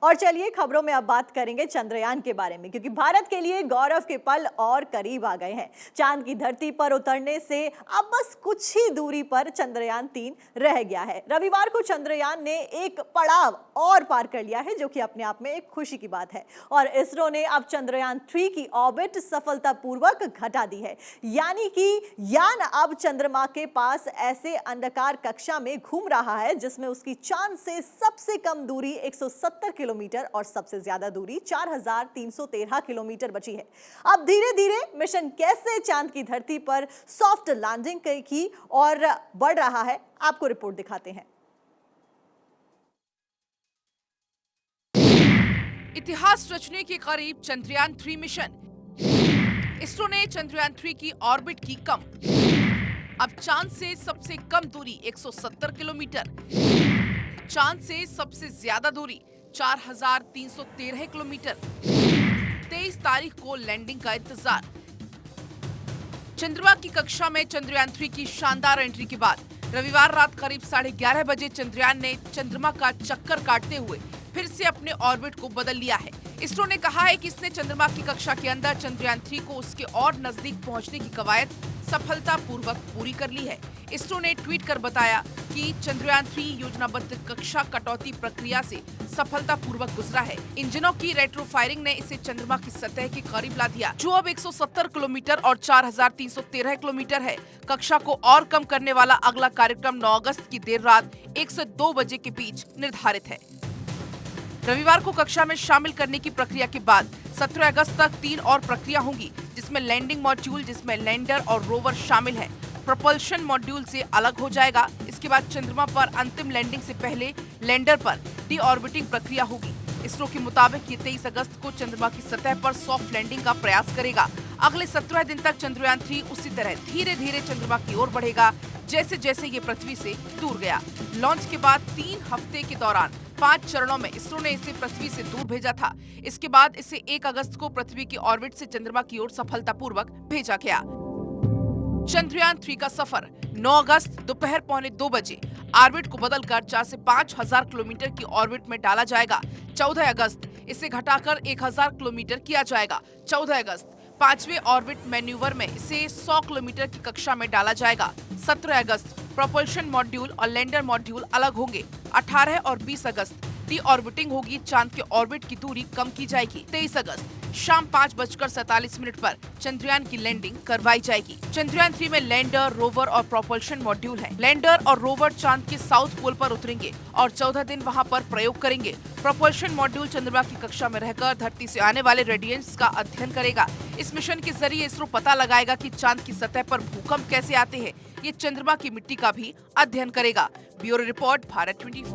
और चलिए खबरों में अब बात करेंगे चंद्रयान के बारे में, क्योंकि भारत के लिए गौरव के पल और करीब आ गए हैं। चांद की धरती पर उतरने से अब बस कुछ ही दूरी पर चंद्रयान 3 रह गया है। रविवार को चंद्रयान ने एक पड़ाव और पार कर लिया है, जो कि अपने आप में एक खुशी की बात है। और इसरो ने अब चंद्रयान 3 की ऑर्बिट सफलतापूर्वक घटा दी है, यानी कि यान अब चंद्रमा के पास ऐसे अंडाकार कक्षा में घूम रहा है जिसमें उसकी चांद से सबसे कम दूरी 170 किलोमीटर और सबसे ज्यादा दूरी 4313 किलोमीटर बची है। अब धीरे धीरे मिशन कैसे चांद की धरती पर सॉफ्ट लैंडिंग की और बढ़ रहा है, आपको रिपोर्ट दिखाते हैं। इतिहास रचने के करीब चंद्रयान 3 मिशन। इसरो ने चंद्रयान 3 की ऑर्बिट की कम। अब चांद से सबसे कम दूरी 170 किलोमीटर, चांद से सबसे ज्यादा दूरी 4313 किलोमीटर। 23 तारीख को लैंडिंग का इंतजार। चंद्रमा की कक्षा में चंद्रयान 3 की शानदार एंट्री के बाद रविवार रात करीब 11:30 बजे चंद्रयान ने चंद्रमा का चक्कर काटते हुए फिर से अपने ऑर्बिट को बदल लिया है। इसरो ने कहा है कि इसने चंद्रमा की कक्षा के अंदर चंद्रयान 3 को उसके और नजदीक पहुंचने की कवायद सफलतापूर्वक पूरी कर ली है। इसरो ने ट्वीट कर बताया कि चंद्रयान 3 योजनाबद्ध कक्षा कटौती प्रक्रिया से सफलतापूर्वक गुजरा है। इंजनों की रेट्रो फायरिंग ने इसे चंद्रमा की सतह के करीब ला दिया, जो अब 170 किलोमीटर और 4313 किलोमीटर है। कक्षा को और कम करने वाला अगला कार्यक्रम 9 अगस्त की देर रात 1 से 2 बजे के बीच निर्धारित है। रविवार को कक्षा में शामिल करने की प्रक्रिया के बाद 17 अगस्त तक 3 और प्रक्रिया होंगी, जिसमें लैंडिंग मॉड्यूल, जिसमें लैंडर और रोवर शामिल है, प्रोपल्शन मॉड्यूल से अलग हो जाएगा। इसके बाद चंद्रमा पर अंतिम लैंडिंग से पहले लैंडर पर डीऑर्बिटिंग प्रक्रिया होगी। इसरो के मुताबिक ये 23 अगस्त को चंद्रमा की सतह पर सॉफ्ट लैंडिंग का प्रयास करेगा। अगले 17 दिन तक चंद्रयान 3 उसी तरह धीरे धीरे चंद्रमा की ओर बढ़ेगा, जैसे जैसे ये पृथ्वी से दूर गया। लॉन्च के बाद 3 हफ्ते के दौरान 5 चरणों में इसरो ने इसे पृथ्वी से दूर भेजा था। इसके बाद इसे 1 अगस्त को पृथ्वी की ऑर्बिट से चंद्रमा की ओर सफलतापूर्वक भेजा गया। चंद्रयान 3 का सफर 9 अगस्त दोपहर 1:45 बजे ऑर्बिट को बदलकर 4 से 5,000 किलोमीटर की ऑर्बिट में डाला जाएगा। 14 अगस्त इसे घटाकर 1000 किलोमीटर किया जाएगा। 14 अगस्त 5वें ऑर्बिट मैन्यूवर में इसे 100 किलोमीटर की कक्षा में डाला जाएगा। 17 अगस्त प्रोपल्शन मॉड्यूल और लैंडर मॉड्यूल अलग होंगे। 18 और 20 अगस्त डीऑर्बिटिंग होगी, चांद के ऑर्बिट की दूरी कम की जाएगी। 23 अगस्त शाम 5:47 पर चंद्रयान की लैंडिंग करवाई जाएगी। चंद्रयान 3 में लैंडर, रोवर और प्रोपल्शन मॉड्यूल है। लैंडर और रोवर चांद के साउथ पोल पर उतरेंगे और 14 दिन वहां पर प्रयोग करेंगे। प्रोपल्शन मॉड्यूल चंद्रमा की कक्षा में रहकर धरती से आने वाले रेडिएंट्स का अध्ययन करेगा। इस मिशन के जरिए इसरो पता लगाएगा कि चांद की सतह पर भूकंप कैसे आते हैं। ये चंद्रमा की मिट्टी का भी अध्ययन करेगा। Bureau report, Bharat 24।